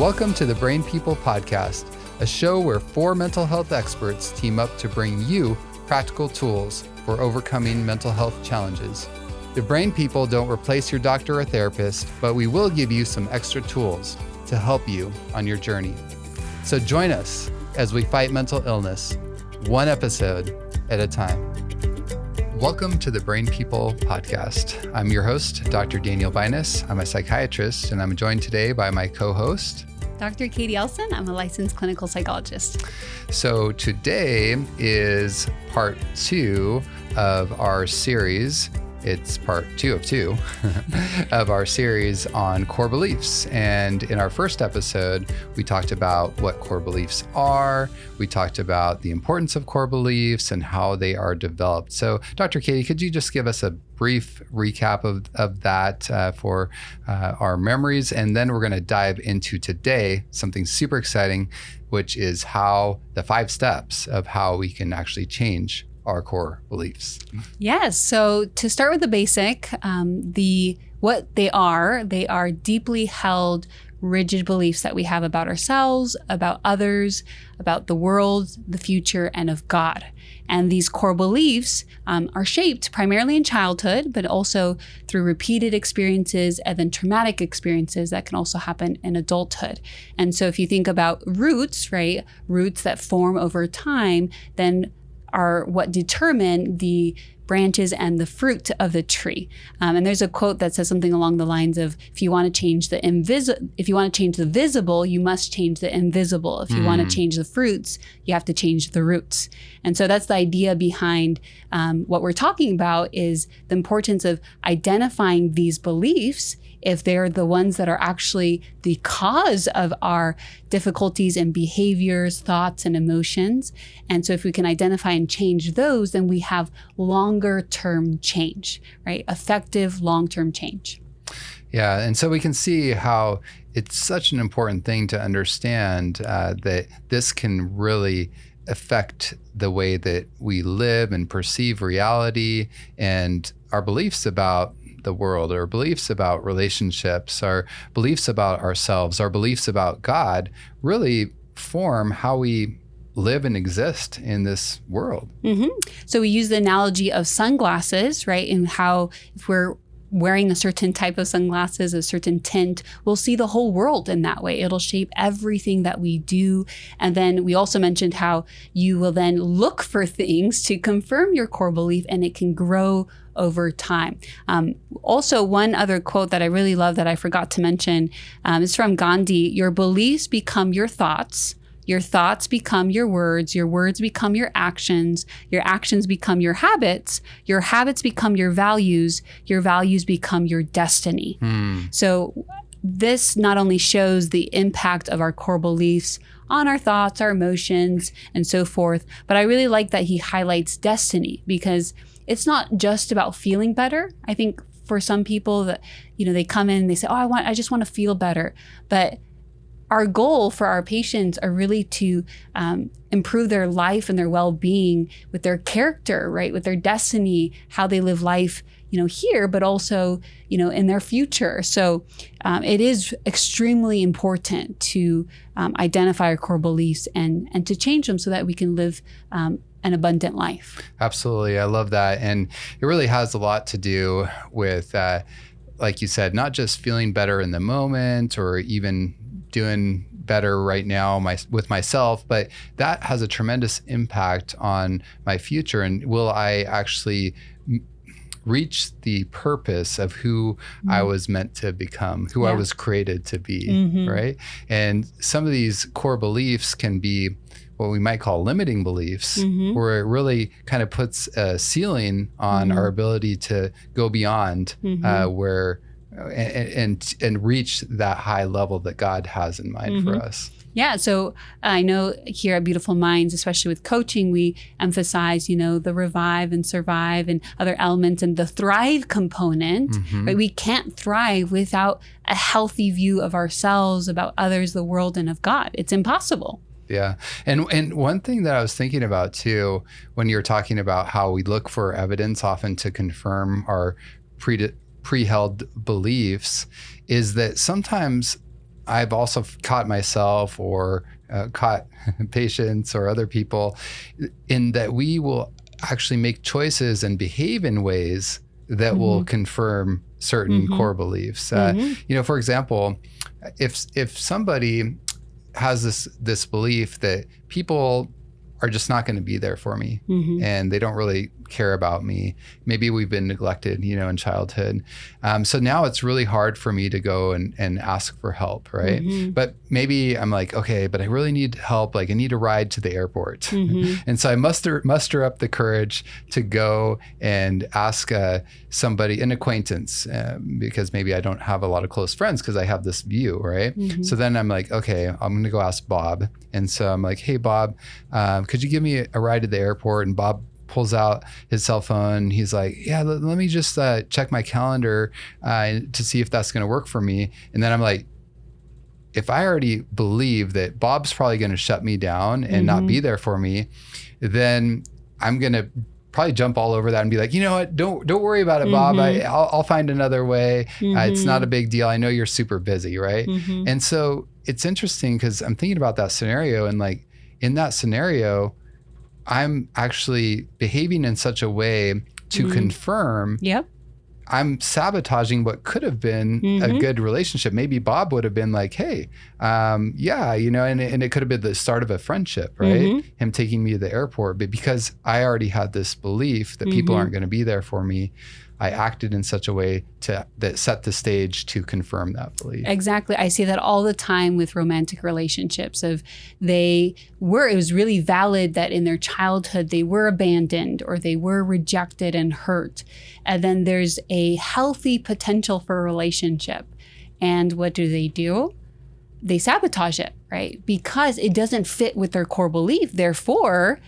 Welcome to the Brain People Podcast, a show where four mental health experts team up to bring you practical tools for overcoming mental health challenges. The Brain People don't replace your doctor or therapist, but we will give you some extra tools to help you on your journey. So join us as we fight mental illness, one episode at a time. Welcome to the Brain People Podcast. I'm your host, Dr. Daniel Binus. I'm a psychiatrist, and I'm joined today by my co-host, Dr. Katie Elsen. I'm a licensed clinical psychologist. So today is part 2 of our series. It's part 2 of 2 of our series on core beliefs. And in our first episode, we talked about what core beliefs are. We talked about the importance of core beliefs and how they are developed. So Dr. Katie, could you just give us a brief recap of that for our memories? And then we're going to dive into today something super exciting, which is how the 5 steps of how we can actually change our core beliefs. Yes. So to start with the basic, what they are deeply held, rigid beliefs that we have about ourselves, about others, about the world, the future, and of God. And these core beliefs are shaped primarily in childhood, but also through repeated experiences and then traumatic experiences that can also happen in adulthood. And so if you think about roots, right, roots that form over time, then are what determine the branches and the fruit of the tree. And there's a quote that says something along the lines of, if you want to change the visible, you must change the invisible. If you want to change the fruits, you have to change the roots. And so that's the idea behind what we're talking about, is the importance of identifying these beliefs if they're the ones that are actually the cause of our difficulties and behaviors, thoughts, and emotions. And so if we can identify and change those, then we have longer term change, right? Effective long-term change. Yeah, and so we can see how it's such an important thing to understand that this can really affect the way that we live and perceive reality and our beliefs about the world, our beliefs about relationships, our beliefs about ourselves, our beliefs about God really form how we live and exist in this world. Mm-hmm. So we use the analogy of sunglasses, right? And how if we're wearing a certain type of sunglasses, a certain tint, we'll see the whole world in that way. It'll shape everything that we do. And then we also mentioned how you will then look for things to confirm your core belief, and it can grow over time. Also, one other quote that I really love that I forgot to mention is from Gandhi. Your beliefs become your thoughts become your words become your actions become your habits become your values become your destiny. So this not only shows the impact of our core beliefs on our thoughts, our emotions, and so forth, but I really like that he highlights destiny, because it's not just about feeling better. I think for some people that, they come in and they say, I just want to feel better. But our goal for our patients are really to improve their life and their well-being with their character, right? With their destiny, how they live life, here, but also, in their future. So it is extremely important to identify our core beliefs and to change them so that we can live an abundant life. Absolutely. I love that. And it really has a lot to do with, like you said, not just feeling better in the moment or even doing better right now with myself, but that has a tremendous impact on my future. And will I actually reach the purpose of who I was meant to become, who I was created to be, right? And some of these core beliefs can be what we might call limiting beliefs, where it really kind of puts a ceiling on our ability to go beyond where and reach that high level that God has in mind for us. Yeah. So I know here at Beautiful Minds, especially with coaching, we emphasize, the revive and survive and other elements, and the thrive component, right? We can't thrive without a healthy view of ourselves, about others, the world, and of God. It's impossible. Yeah. And one thing that I was thinking about too, when you're talking about how we look for evidence often to confirm our pre-held beliefs, is that sometimes I've also caught myself or caught patients or other people in that we will actually make choices and behave in ways that will confirm certain core beliefs. For example, if somebody has this belief that people are just not going to be there for me and they don't really care about me. Maybe we've been neglected, in childhood. So now it's really hard for me to go and ask for help, right? But maybe I'm like, okay, but I really need help. Like I need a ride to the airport. And so I muster up the courage to go and ask somebody, an acquaintance, because maybe I don't have a lot of close friends because I have this view, right? So then I'm like, okay, I'm going to go ask Bob. And so I'm like, hey, Bob, could you give me a ride to the airport? And Bob pulls out his cell phone. He's like, yeah, let me just check my calendar to see if that's going to work for me. And then I'm like, if I already believe that Bob's probably going to shut me down and not be there for me, then I'm going to probably jump all over that and be like, you know what, don't worry about it, Bob. I'll find another way. It's not a big deal. I know you're super busy, right? And so it's interesting because I'm thinking about that scenario, and like in that scenario, I'm actually behaving in such a way to confirm I'm sabotaging what could have been a good relationship. Maybe Bob would have been like, hey, and it could have been the start of a friendship, right? Him taking me to the airport. But because I already had this belief that people aren't going to be there for me, I acted in such a way that set the stage to confirm that belief. Exactly. I see that all the time with romantic relationships it was really valid that in their childhood they were abandoned or they were rejected and hurt. And then there's a healthy potential for a relationship. And what do? They sabotage it, right? Because it doesn't fit with their core belief. Therefore,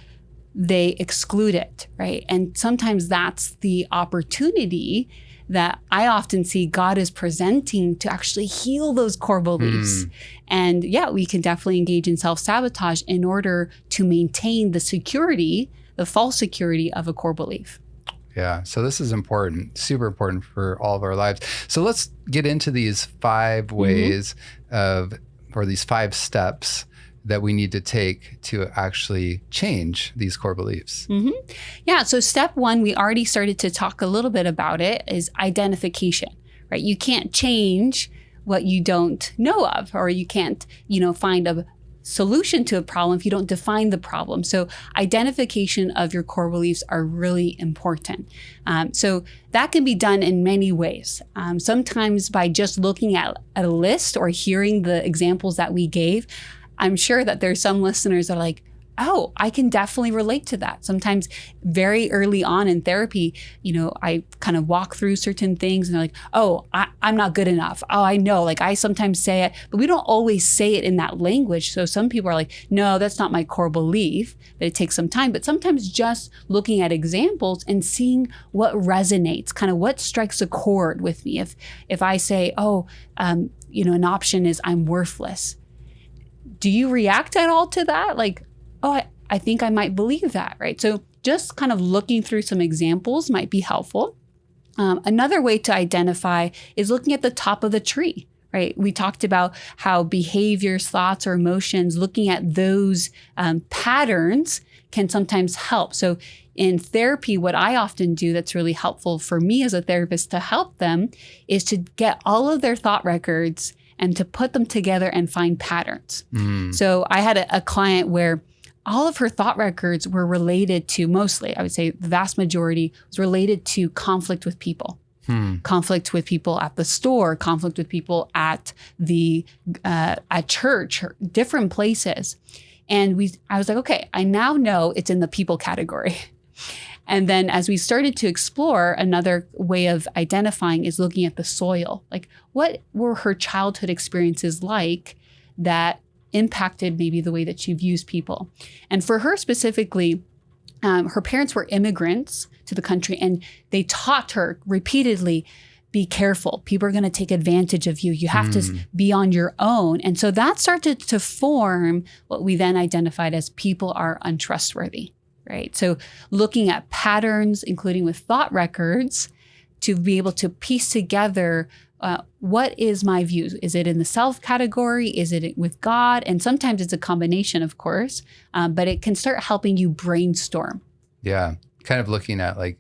they exclude it, right? And sometimes that's the opportunity that I often see God is presenting to actually heal those core beliefs. And we can definitely engage in self-sabotage in order to maintain the security, the false security of a core belief. Yeah, so this is important, super important for all of our lives. So let's get into these 5 ways or these 5 steps that we need to take to actually change these core beliefs. Yeah, so step 1, we already started to talk a little bit about it, is identification, right? You can't change what you don't know of, or you can't, find a solution to a problem if you don't define the problem. So identification of your core beliefs are really important. So that can be done in many ways. Sometimes by just looking at a list or hearing the examples that we gave. I'm sure that there's some listeners that are like, oh, I can definitely relate to that. Sometimes very early on in therapy, I kind of walk through certain things and they're like, oh, I'm not good enough. Oh, I know, like I sometimes say it, but we don't always say it in that language. So some people are like, no, that's not my core belief, that it takes some time. But sometimes just looking at examples and seeing what resonates, kind of what strikes a chord with me. If I say, an option is I'm worthless. Do you react at all to that? Like, oh, I think I might believe that, right? So just kind of looking through some examples might be helpful. Another way to identify is looking at the top of the tree, right? We talked about how behaviors, thoughts, or emotions, looking at those patterns can sometimes help. So in therapy, what I often do that's really helpful for me as a therapist to help them is to get all of their thought records and to put them together and find patterns. So I had a client where all of her thought records were related to, mostly, I would say the vast majority was related to conflict with people. Conflict with people at the store, conflict with people at church, or different places. And I was like, okay, I now know it's in the people category. And then as we started to explore, another way of identifying is looking at the soil. Like, what were her childhood experiences like that impacted maybe the way that she views people? And for her specifically, her parents were immigrants to the country, and they taught her repeatedly, be careful. People are going to take advantage of you. You have to be on your own. And so that started to form what we then identified as people are untrustworthy. Right. So looking at patterns, including with thought records, to be able to piece together what is my view? Is it in the self category? Is it with God? And sometimes it's a combination, of course, but it can start helping you brainstorm. Yeah. Kind of looking at like,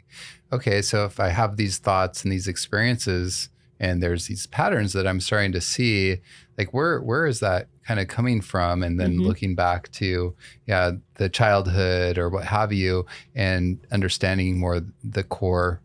okay, so if I have these thoughts and these experiences and there's these patterns that I'm starting to see, like where is that kind of coming from? And then looking back to, the childhood or what have you, and understanding more the core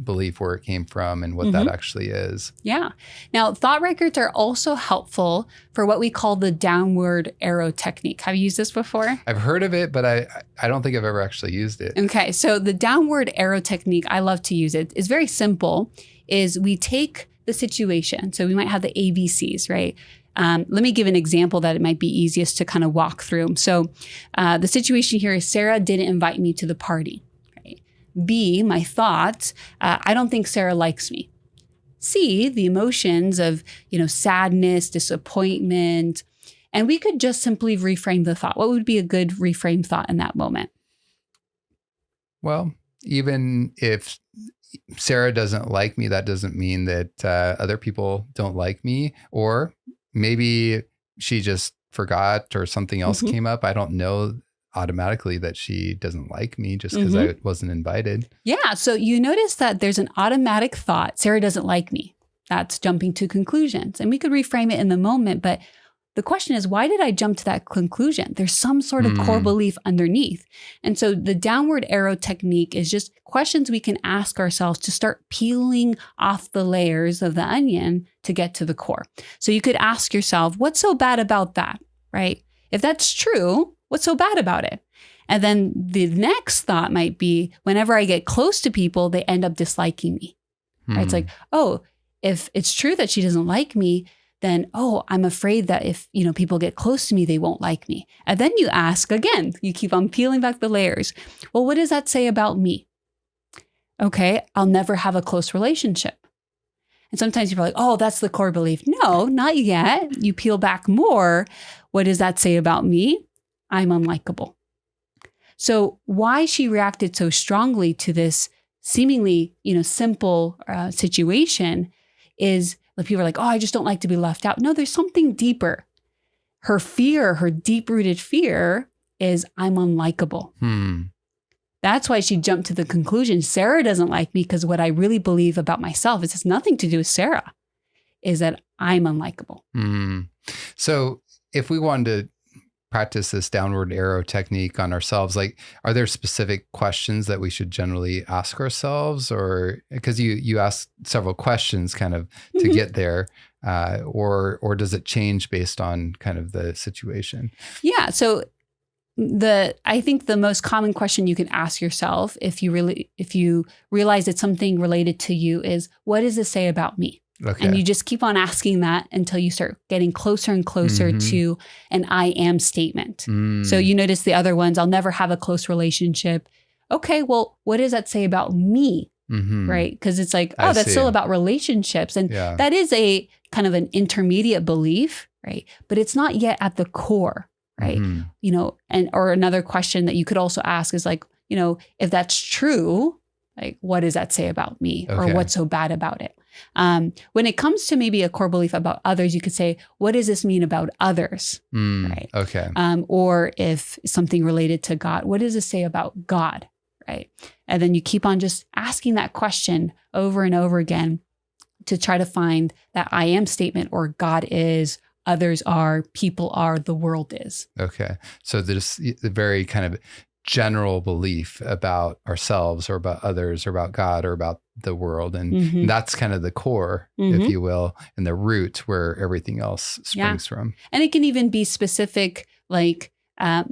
belief where it came from and what that actually is. Yeah. Now, thought records are also helpful for what we call the downward arrow technique. Have you used this before? I've heard of it, but I don't think I've ever actually used it. Okay. So the downward arrow technique, I love to use it. It's very simple, is we take the situation. So we might have the ABCs, right? Let me give an example that it might be easiest to kind of walk through. So the situation here is Sarah didn't invite me to the party. B, my thoughts, I don't think Sarah likes me. C, the emotions of, sadness, disappointment. And we could just simply reframe the thought. What would be a good reframe thought in that moment? Well, even if Sarah doesn't like me, that doesn't mean that other people don't like me. Or maybe she just forgot or something else came up. I don't know automatically that she doesn't like me just because I wasn't invited. Yeah. So you notice that there's an automatic thought, Sarah doesn't like me. That's jumping to conclusions. And we could reframe it in the moment, but the question is, why did I jump to that conclusion? There's some sort of core belief underneath. And so the downward arrow technique is just questions we can ask ourselves to start peeling off the layers of the onion to get to the core. So you could ask yourself, what's so bad about that, right? If that's true, what's so bad about it? And then the next thought might be, whenever I get close to people, they end up disliking me. Right? It's like, oh, if it's true that she doesn't like me, then, I'm afraid that if, people get close to me, they won't like me. And then you ask again, you keep on peeling back the layers. Well, what does that say about me? Okay, I'll never have a close relationship. And sometimes you're like, oh, that's the core belief. No, not yet. You peel back more. What does that say about me? I'm unlikable. So why she reacted so strongly to this seemingly, simple situation is like people are like, oh, I just don't like to be left out. No, there's something deeper. Her fear, her deep-rooted fear is I'm unlikable. That's why she jumped to the conclusion, Sarah doesn't like me because what I really believe about myself is it's nothing to do with Sarah, is that I'm unlikable. So if we wanted to practice this downward arrow technique on ourselves, like, are there specific questions that we should generally ask ourselves? Or because you asked several questions kind of to get there, or does it change based on kind of the situation? Yeah. So I think the most common question you can ask yourself if you realize it's something related to you is, what does this say about me? Okay. And you just keep on asking that until you start getting closer and closer to an I am statement. So you notice the other ones, I'll never have a close relationship. Okay, well, what does that say about me? Right? Because it's like, that's still about relationships. And that is a kind of an intermediate belief, right? But it's not yet at the core, right? Or another question that you could also ask is like, if that's true, like, what does that say about me? Or what's so bad about it? When it comes to maybe a core belief about others, you could say, what does this mean about others? Right. Okay. Or if something related to God, what does this say about God? Right. And then you keep on just asking that question over and over again to try to find that I am statement, or God is, others are, people are, the world is. Okay. So there's the very kind of general belief about ourselves or about others or about God or about the world. And that's kind of the core, if you will, and the root where everything else springs from. And it can even be specific. Like I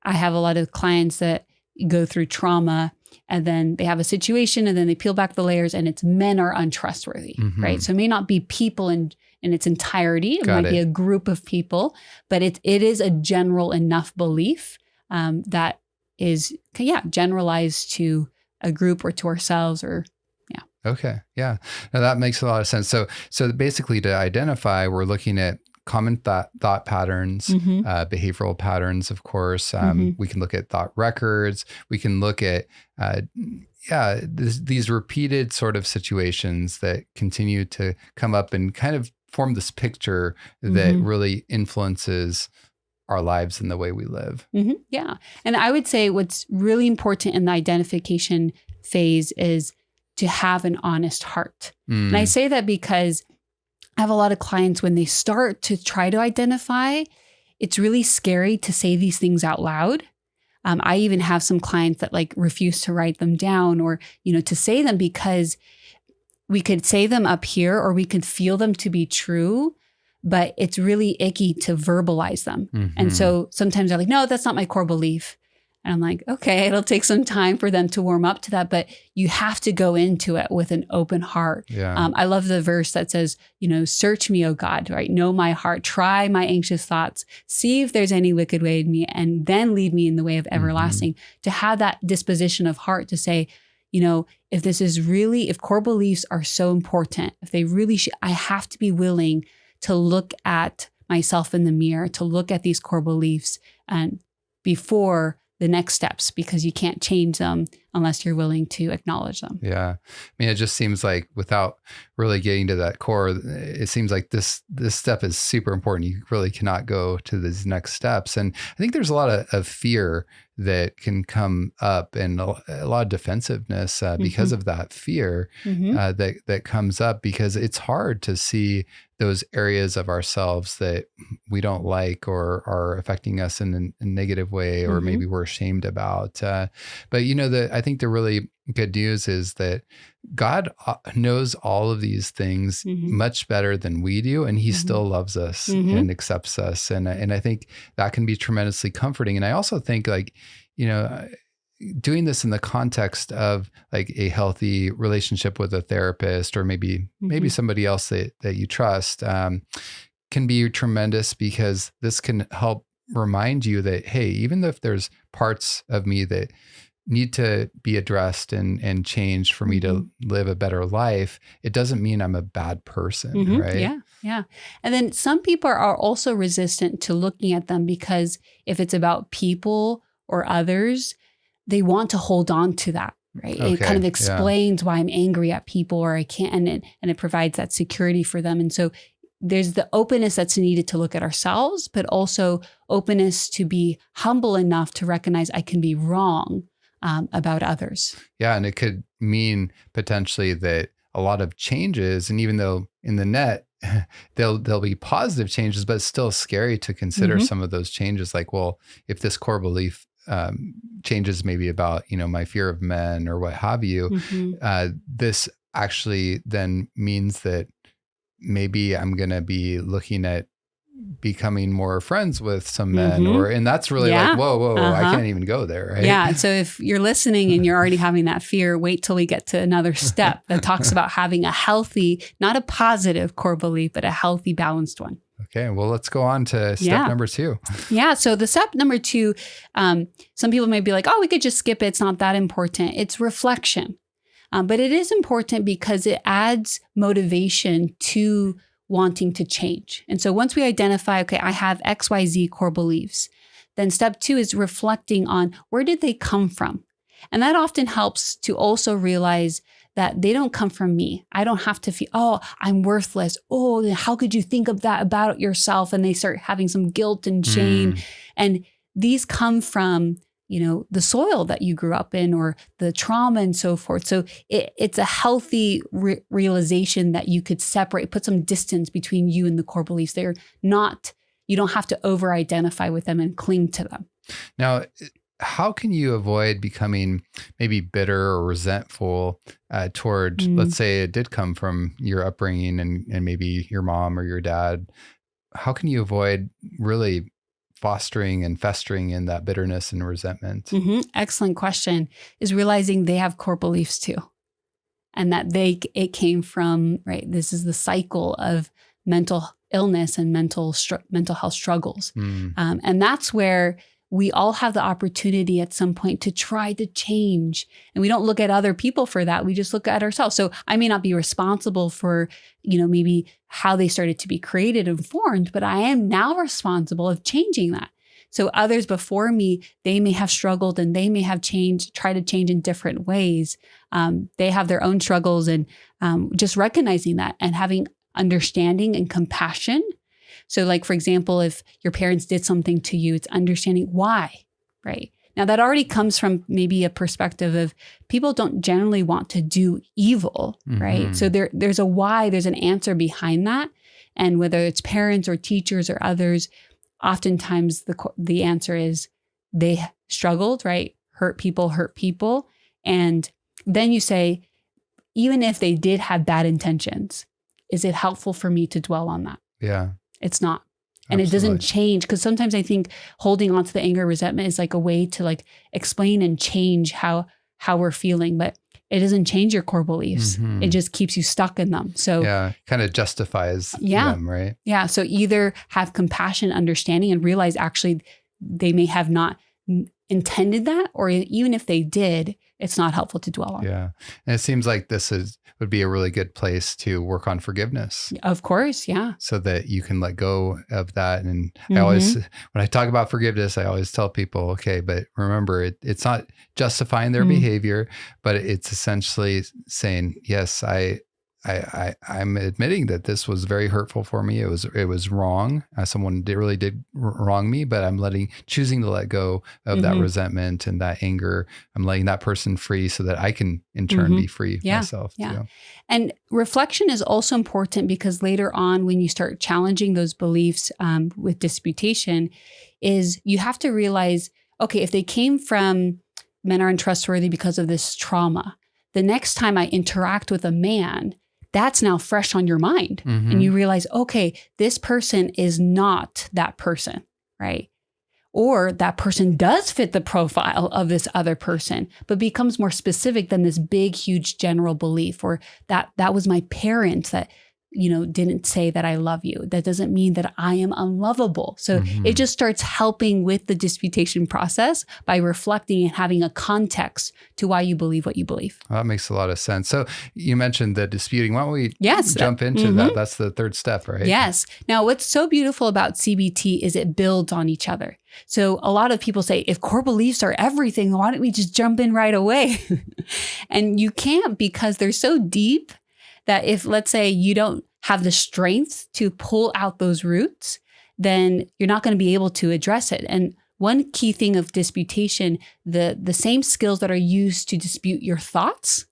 have a lot of clients that go through trauma and then they have a situation and then they peel back the layers and it's men are untrustworthy, right? So it may not be people in its entirety. It might be a group of people, but it is a general enough belief that is, generalized to a group or to ourselves or, Okay. Yeah. Now that makes a lot of sense. So basically to identify, we're looking at common thought patterns, behavioral patterns, of course. We can look at thought records. We can look at these repeated sort of situations that continue to come up and kind of form this picture that really influences our lives and the way we live. Yeah. And I would say what's really important in the identification phase is to have an honest heart. And I say that because I have a lot of clients when they start to try to identify, it's really scary to say these things out loud. I even have some clients that like refuse to write them down or, to say them because we could say them up here or we could feel them to be true, but it's really icky to verbalize them. And so sometimes they're like, no, that's not my core belief. And I'm like, okay, it'll take some time for them to warm up to that, but you have to go into it with an open heart. Yeah. I love the verse that says, search me, O God, right? Know my heart, try my anxious thoughts, see if there's any wicked way in me, and then lead me in the way of everlasting. To have that disposition of heart to say, if core beliefs are so important, if they really should, I have to be willing to look at myself in the mirror, to look at these core beliefs and before the next steps, because you can't change them unless you're willing to acknowledge them. Yeah. I mean, it just seems like without really getting to that core, it seems like this step is super important. You really cannot go to these next steps. And I think there's a lot of fear that can come up and a lot of defensiveness because of that fear that comes up, because it's hard to see those areas of ourselves that we don't like or are affecting us in a negative way, or maybe we're ashamed about. But I think the really good news is that God knows all of these things much better than we do, and He still loves us and accepts us. And I think that can be tremendously comforting. And I also think doing this in the context of like a healthy relationship with a therapist or maybe somebody else that you trust can be tremendous, because this can help remind you that, hey, even if there's parts of me that need to be addressed and changed for me to live a better life, it doesn't mean I'm a bad person, right? Yeah, yeah. And then some people are also resistant to looking at them because if it's about people or others, they want to hold on to that, right? Okay, it kind of explains why I'm angry at people or I can't, and it provides that security for them. And so there's the openness that's needed to look at ourselves, but also openness to be humble enough to recognize I can be wrong about others. Yeah. And it could mean potentially that a lot of changes, and even though in the net, there'll be positive changes, but it's still scary to consider some of those changes. Like, well, if this core belief changes maybe about, my fear of men or what have you, this actually then means that maybe I'm going to be looking at becoming more friends with some men and that's really like, whoa, I can't even go there. Right. Yeah. So if you're listening and you're already having that fear, wait till we get to another step that talks about having a healthy, not a positive core belief, but a healthy, balanced one. Okay. Well, let's go on to step number 2. Yeah. So the step number 2, some people may be like, oh, we could just skip it. It's not that important. It's reflection. But it is important because it adds motivation to wanting to change. And so once we identify, okay, I have XYZ core beliefs, then step 2 is reflecting on where did they come from? And that often helps to also realize that they don't come from me. I don't have to feel, oh, I'm worthless. Oh, how could you think of that about yourself? And they start having some guilt and shame. And these come from, the soil that you grew up in or the trauma and so forth. So it's a healthy realization that you could separate, put some distance between you and the core beliefs. They're not, you don't have to over-identify with them and cling to them. Now, how can you avoid becoming maybe bitter or resentful toward, let's say it did come from your upbringing and maybe your mom or your dad? How can you avoid really fostering and festering in that bitterness and resentment? Excellent question. Is realizing they have core beliefs too. And that it came from, right, this is the cycle of mental illness and mental health struggles. And that's where we all have the opportunity at some point to try to change. And we don't look at other people for that. We just look at ourselves. So I may not be responsible for, maybe how they started to be created and formed, but I am now responsible of changing that. So others before me, they may have struggled and they may have tried to change in different ways. They have their own struggles, and just recognizing that and having understanding and compassion. So like, for example, if your parents did something to you, it's understanding why, right? Now that already comes from maybe a perspective of people don't generally want to do evil, right? So there's a why, there's an answer behind that. And whether it's parents or teachers or others, oftentimes the answer is they struggled, right? Hurt people. And then you say, even if they did have bad intentions, is it helpful for me to dwell on that? Yeah. It's not. And Absolutely. it doesn't change, because sometimes I think holding on to the anger, resentment is like a way to like explain and change how we're feeling, but it doesn't change your core beliefs. It just keeps you stuck in them. So kind of justifies them, right? Yeah. So either have compassion, understanding, and realize actually they may have not intended that, or even if they did, it's not helpful to dwell on. Yeah. And it seems like this would be a really good place to work on forgiveness. Of course. Yeah. So that you can let go of that. And I always, when I talk about forgiveness, I always tell people, okay, but remember, it's not justifying their behavior, but it's essentially saying, yes, I'm admitting that this was very hurtful for me. It was wrong. Someone really did wrong me, but I'm choosing to let go of that resentment and that anger. I'm letting that person free so that I can in turn be free myself. Yeah. Too. And reflection is also important, because later on, when you start challenging those beliefs with disputation, is you have to realize, okay, if they came from men are untrustworthy because of this trauma, the next time I interact with a man, that's now fresh on your mind. And you realize, okay, this person is not that person, right? Or that person does fit the profile of this other person, but becomes more specific than this big, huge general belief, or that was my parent that, didn't say that I love you. That doesn't mean that I am unlovable. So it just starts helping with the disputation process by reflecting and having a context to why you believe what you believe. Well, that makes a lot of sense. So you mentioned the disputing. Why don't we jump into that? That's the third step, right? Yes. Now, what's so beautiful about CBT is it builds on each other. So a lot of people say, if core beliefs are everything, why don't we just jump in right away? And you can't, because they're so deep that if, let's say, you don't have the strength to pull out those roots, then you're not going to be able to address it. And one key thing of disputation, the same skills that are used to dispute your thoughts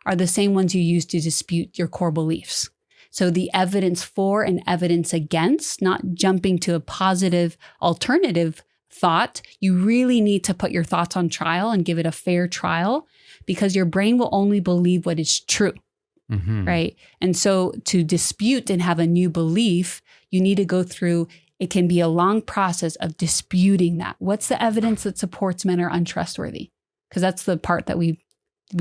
are the same ones you use to dispute your core beliefs. So the evidence for and evidence against, not jumping to a positive alternative thought. You really need to put your thoughts on trial and give it a fair trial, because your brain will only believe what is true. Right. And so to dispute and have a new belief, you need to go through, it can be a long process of disputing that. What's the evidence that supports men are untrustworthy? Because that's the part that we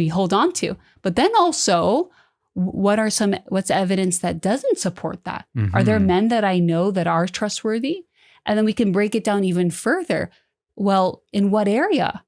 hold on to. But then also, what's evidence that doesn't support that? Are there men that I know that are trustworthy? And then we can break it down even further. Well, in what area?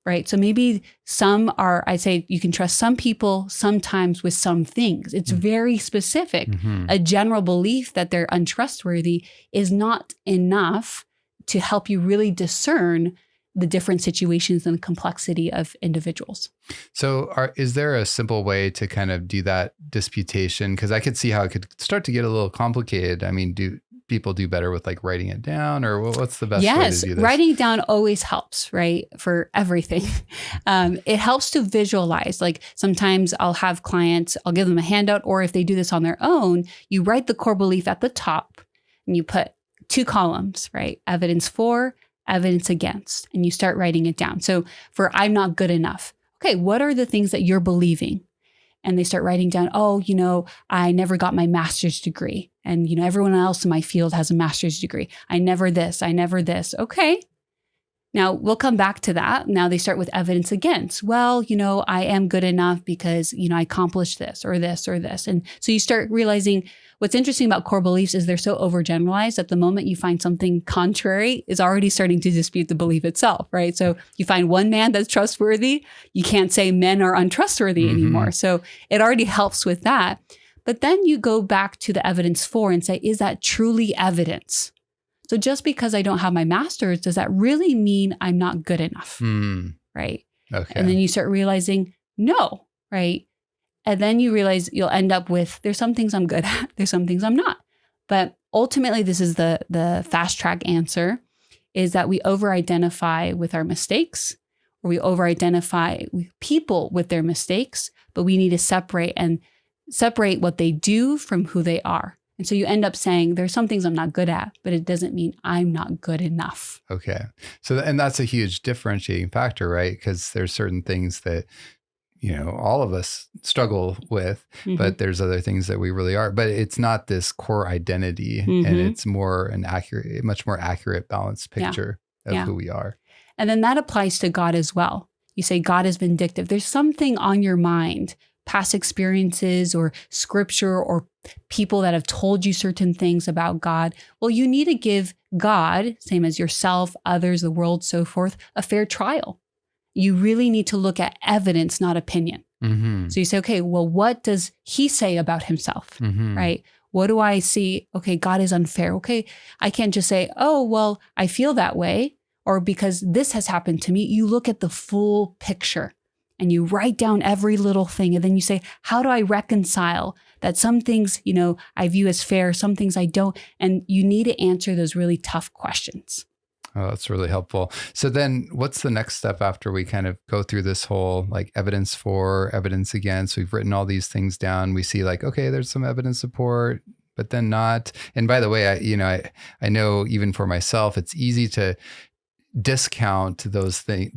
Right. So maybe I say you can trust some people sometimes with some things. It's very specific. A general belief that they're untrustworthy is not enough to help you really discern the different situations and the complexity of individuals. So is there a simple way to kind of do that disputation? Because I could see how it could start to get a little complicated. I mean, do people do better with like writing it down, or what's the best way to do this? Yes, writing it down always helps, right? For everything. It helps to visualize. Like sometimes I'll have clients, I'll give them a handout, or if they do this on their own, you write the core belief at the top and you put 2 columns, right? Evidence for, evidence against, and you start writing it down. So for I'm not good enough. Okay, what are the things that you're believing? And they start writing down, I never got my master's degree. And, everyone else in my field has a master's degree. I never this. Okay. Now we'll come back to that. Now they start with evidence against. Well, I am good enough because, I accomplished this or this or this. And so you start realizing what's interesting about core beliefs is they're so overgeneralized that the moment you find something contrary is already starting to dispute the belief itself, right? So you find one man that's trustworthy, you can't say men are untrustworthy anymore. So it already helps with that. But then you go back to the evidence for and say, is that truly evidence? So just because I don't have my master's, does that really mean I'm not good enough? Right. Okay. And then you start realizing, no, right? And then you realize you'll end up with, there's some things I'm good at, there's some things I'm not. But ultimately, this is the fast track answer, is that we over-identify with our mistakes, or we over-identify with people with their mistakes, but we need to separate what they do from who they are. And so you end up saying, there's some things I'm not good at, but it doesn't mean I'm not good enough. Okay. So, and that's a huge differentiating factor, right? Because there's certain things that, all of us struggle with, but there's other things that we really are. But it's not this core identity, and it's more much more accurate, balanced picture of who we are. And then that applies to God as well. You say God is vindictive. There's something on your mind, past experiences or scripture or people that have told you certain things about God. Well, you need to give God, same as yourself, others, the world, so forth, a fair trial. You really need to look at evidence, not opinion. So you say, okay, well, what does he say about himself, right? What do I see? Okay, God is unfair. Okay, I can't just say, oh, well, I feel that way, or because this has happened to me. You look at the full picture and you write down every little thing. And then you say, how do I reconcile that some things, I view as fair, some things I don't? And you need to answer those really tough questions. Oh, that's really helpful. So then what's the next step after we kind of go through this whole evidence for, evidence against? We've written all these things down. We see okay, there's some evidence support, but then not. And by the way, I know even for myself, it's easy to discount those things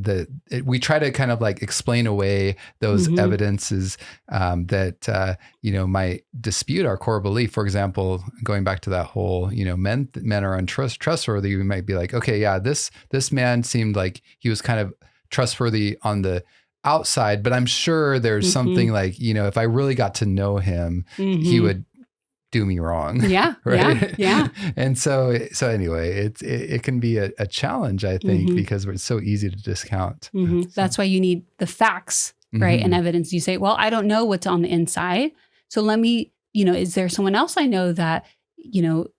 we try to kind of explain away those evidences that might dispute our core belief. For example, going back to that whole men are untrustworthy, we might be like, okay, yeah, this man seemed like he was kind of trustworthy on the outside, but I'm sure there's something if I really got to know him, he would do me wrong. Yeah. Right. Yeah. And so anyway, it can be a challenge, I think, because it's so easy to discount. So. That's why you need the facts, right? And evidence. You say, well, I don't know what's on the inside. So let me, is there someone else I know that,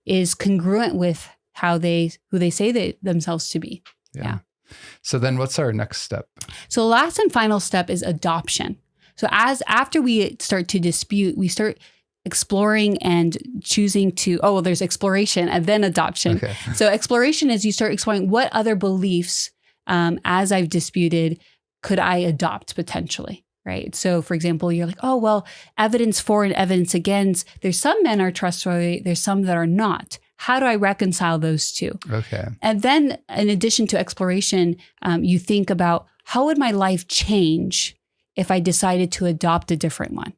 is congruent with who they say themselves to be? Yeah. So then what's our next step? So the last and final step is adoption. So after we start to dispute, we start exploring and choosing to, there's exploration and then adoption. Okay. So exploration is you start exploring what other beliefs, as I've disputed, could I adopt potentially, right? So for example, you're like, oh, well, evidence for and evidence against, there's some men are trustworthy, there's some that are not. How do I reconcile those two? Okay. And then in addition to exploration, you think about how would my life change if I decided to adopt a different one?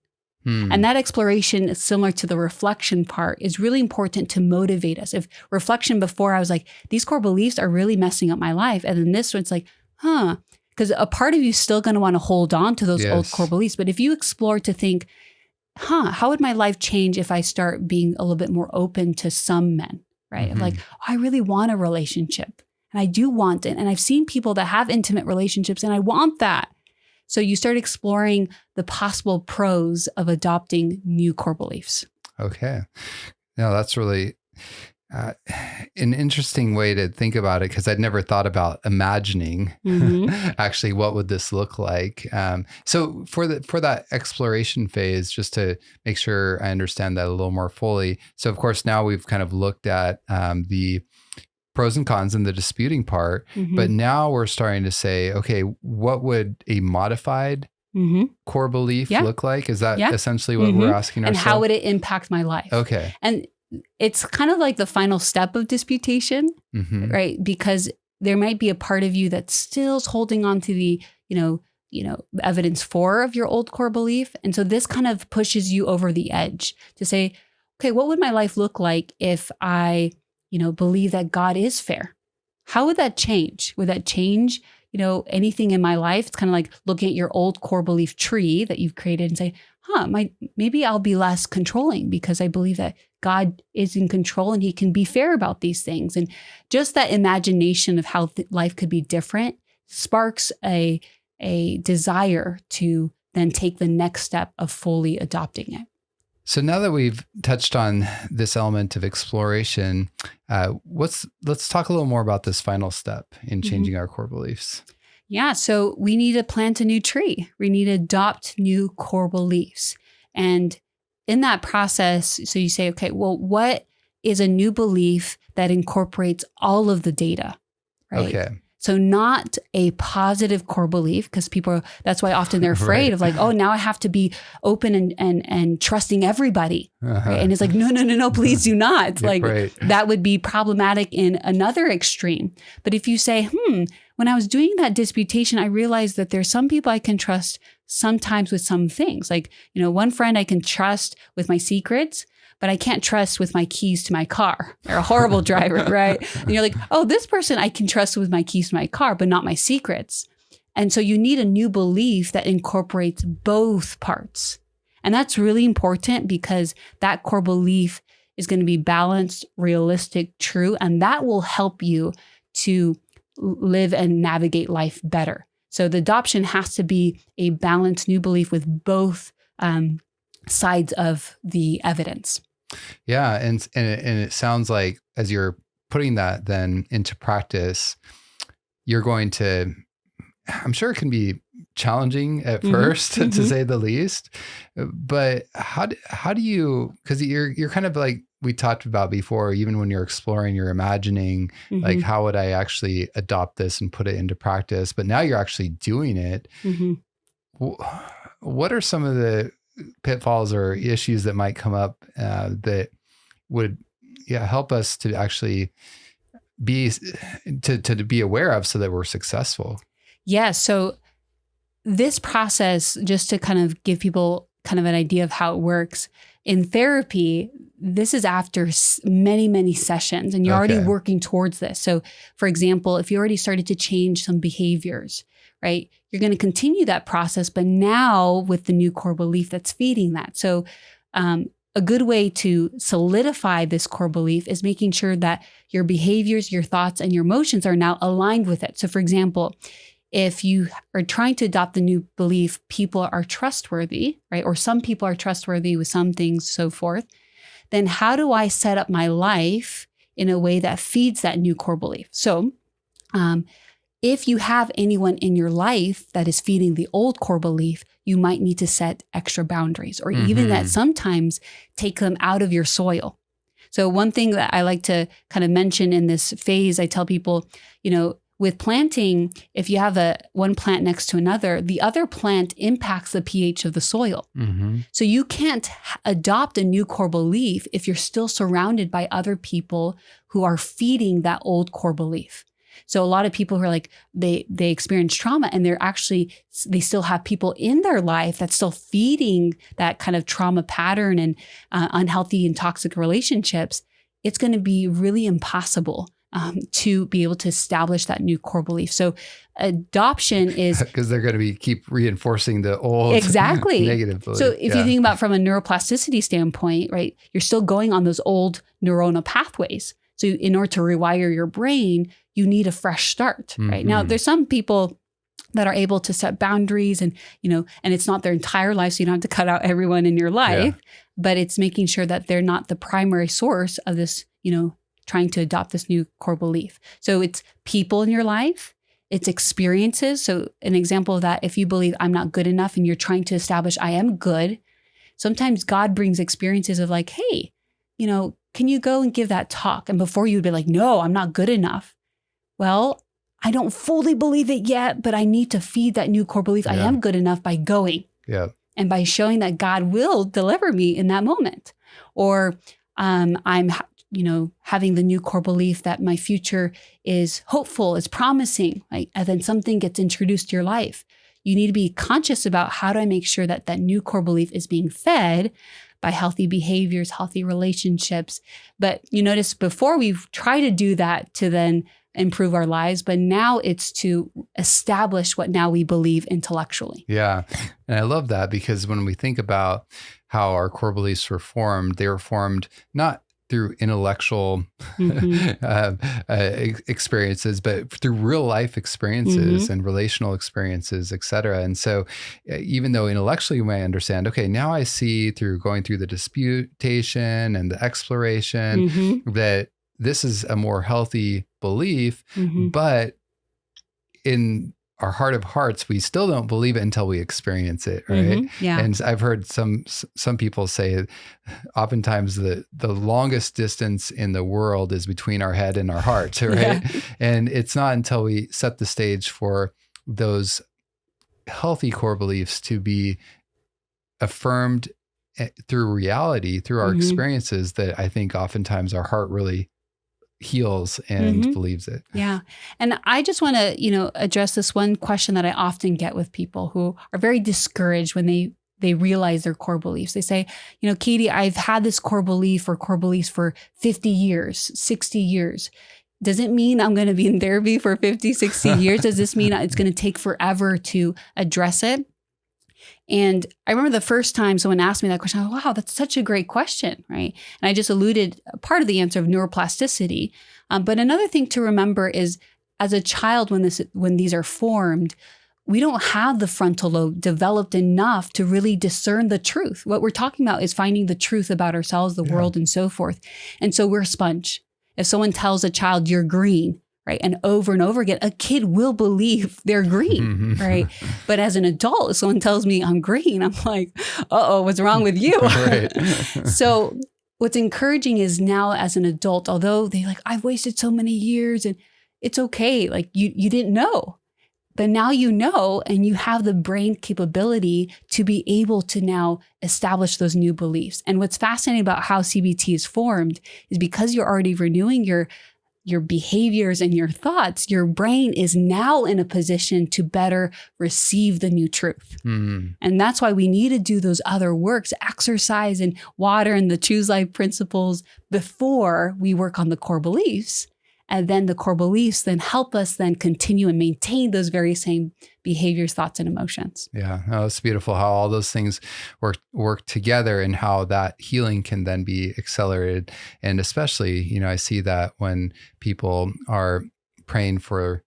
And that exploration is similar to the reflection part, is really important to motivate us. If reflection before, I was like, these core beliefs are really messing up my life. And then this one's like, because a part of you is still going to want to hold on to those old core beliefs. But if you explore to think, how would my life change if I start being a little bit more open to some men, right? Like, I really want a relationship and I do want it. And I've seen people that have intimate relationships and I want that. So you start exploring the possible pros of adopting new core beliefs. Okay. Now that's really an interesting way to think about it, because I'd never thought about imagining actually what would this look like. So for that exploration phase, just to make sure I understand that a little more fully. So of course, now we've kind of looked at the pros and cons in the disputing part, but now we're starting to say, okay, what would a modified core belief look like? Is that essentially what we're asking ourselves? And how would it impact my life? Okay. And it's kind of like the final step of disputation, right? Because there might be a part of you that still's holding on to the, evidence for of your old core belief. And so this kind of pushes you over the edge to say, okay, what would my life look like if I believe that God is fair? How would that change? Would that change, anything in my life? It's kind of like looking at your old core belief tree that you've created and say, maybe I'll be less controlling because I believe that God is in control and he can be fair about these things. And just that imagination of how life could be different sparks a desire to then take the next step of fully adopting it. So now that we've touched on this element of exploration, let's talk a little more about this final step in changing our core beliefs. Yeah, so we need to plant a new tree. We need to adopt new core beliefs. And in that process, so you say, okay, well, what is a new belief that incorporates all of the data, right? Okay. So not a positive core belief, because that's why often they're afraid of like, oh, now I have to be open and trusting everybody. Right? And it's like, no, please do not. Like that would be problematic in another extreme. But if you say, when I was doing that disputation, I realized that there's some people I can trust sometimes with some things. Like, one friend I can trust with my secrets, but I can't trust with my keys to my car. They're a horrible driver, right? And you're like, oh, this person I can trust with my keys to my car, but not my secrets. And so you need a new belief that incorporates both parts. And that's really important because that core belief is going to be balanced, realistic, true, and that will help you to live and navigate life better. So the adoption has to be a balanced new belief with both sides of the evidence. Yeah, and it sounds like as you're putting that then into practice, you're going to, I'm sure it can be challenging at first, to say the least. But how do you, because you're kind of like we talked about before, even when you're exploring, you're imagining like, how would I actually adopt this and put it into practice? But now you're actually doing it. What are some of the pitfalls or issues that might come up that would help us to actually be aware of so that we're successful? Yeah. So this process, just to kind of give people kind of an idea of how it works in therapy, this is after many, many sessions and you're already working towards this. So for example, if you already started to change some behaviors, right, you're going to continue that process, but now with the new core belief that's feeding that. So a good way to solidify this core belief is making sure that your behaviors, your thoughts, and your emotions are now aligned with it. So for example, if you are trying to adopt the new belief, people are trustworthy, right? Or some people are trustworthy with some things, so forth. Then how do I set up my life in a way that feeds that new core belief? So if you have anyone in your life that is feeding the old core belief, you might need to set extra boundaries or even that sometimes take them out of your soil. So one thing that I like to kind of mention in this phase, I tell people, with planting, if you have one plant next to another, the other plant impacts the pH of the soil. So you can't adopt a new core belief if you're still surrounded by other people who are feeding that old core belief. So a lot of people who are like, they experience trauma and they still have people in their life that's still feeding that kind of trauma pattern and unhealthy and toxic relationships. It's going to be really impossible to be able to establish that new core belief. So adoption is because they're going to keep reinforcing the old negative belief. So if you think about from a neuroplasticity standpoint, right, you're still going on those old neuronal pathways. So in order to rewire your brain, you need a fresh start, right? Now, there's some people that are able to set boundaries and it's not their entire life. So you don't have to cut out everyone in your life, but it's making sure that they're not the primary source of this, trying to adopt this new core belief. So it's people in your life, it's experiences. So an example of that, if you believe I'm not good enough and you're trying to establish I am good, sometimes God brings experiences of like, hey, can you go and give that talk? And before you'd be like, no, I'm not good enough. Well, I don't fully believe it yet, but I need to feed that new core belief. I am good enough by going. And by showing that God will deliver me in that moment. Or I'm having the new core belief that my future is hopeful, is promising, right? And then something gets introduced to your life. You need to be conscious about how do I make sure that that new core belief is being fed by healthy behaviors, healthy relationships. But you notice before we've tried to do that to then improve our lives, but now it's to establish what now we believe intellectually. Yeah. And I love that because when we think about how our core beliefs were formed, they were formed not through intellectual experiences, but through real life experiences and relational experiences, et cetera. And so even though intellectually you may understand, okay, now I see through going through the disputation and the exploration that this is a more healthy belief, but in our heart of hearts, we still don't believe it until we experience it, right? Yeah. And I've heard some people say, oftentimes the longest distance in the world is between our head and our heart, right? Yeah. And it's not until we set the stage for those healthy core beliefs to be affirmed through reality, through our experiences, that I think oftentimes our heart really heals and believes it. Yeah. And I just want to, address this one question that I often get with people who are very discouraged when they realize their core beliefs. They say, Katie, I've had this core belief or core beliefs for 50 years, 60 years. Does it mean I'm going to be in therapy for 50, 60 years? Does this mean it's going to take forever to address it? And I remember the first time someone asked me that question, I was, wow, that's such a great question, right? And I just alluded part of the answer of neuroplasticity. But another thing to remember is as a child, when these are formed, we don't have the frontal lobe developed enough to really discern the truth. What we're talking about is finding the truth about ourselves, the world, and so forth. And so we're a sponge. If someone tells a child, you're green, right? And over again, a kid will believe they're green, right? But as an adult, if someone tells me I'm green, I'm like, uh-oh, what's wrong with you? So what's encouraging is now as an adult, although they're like, I've wasted so many years and it's okay. Like you didn't know, but now you know, and you have the brain capability to be able to now establish those new beliefs. And what's fascinating about how CBT is formed is because you're already renewing your behaviors and your thoughts, your brain is now in a position to better receive the new truth. And that's why we need to do those other works, exercise and water and the choose life principles before we work on the core beliefs. And then the core beliefs then help us then continue and maintain those very same behaviors, thoughts, and emotions. Yeah, it's beautiful how all those things work together and how that healing can then be accelerated. And especially, I see that when people are praying for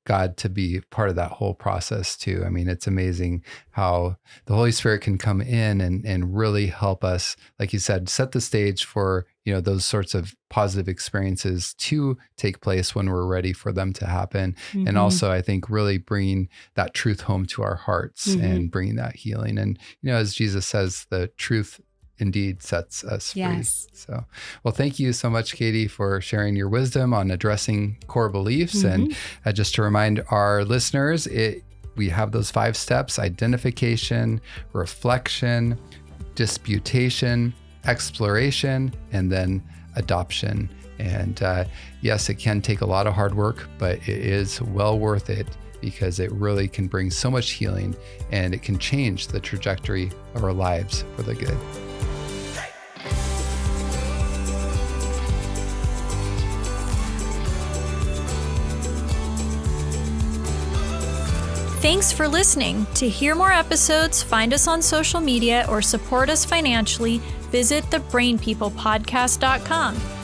God to be part of that whole process too. I mean, it's amazing how the Holy Spirit can come in and really help us, like you said, set the stage for, those sorts of positive experiences to take place when we're ready for them to happen. And also, I think really bringing that truth home to our hearts and bringing that healing. And, as Jesus says, the truth indeed sets us free. So, well, thank you so much, Katie, for sharing your wisdom on addressing core beliefs. And just to remind our listeners, we have those 5 steps: identification, reflection, disputation, exploration, and then adoption. And yes, it can take a lot of hard work, but it is well worth it because it really can bring so much healing and it can change the trajectory of our lives for the good. Thanks for listening. To hear more episodes, find us on social media, or support us financially, visit thebrainpeoplepodcast.com.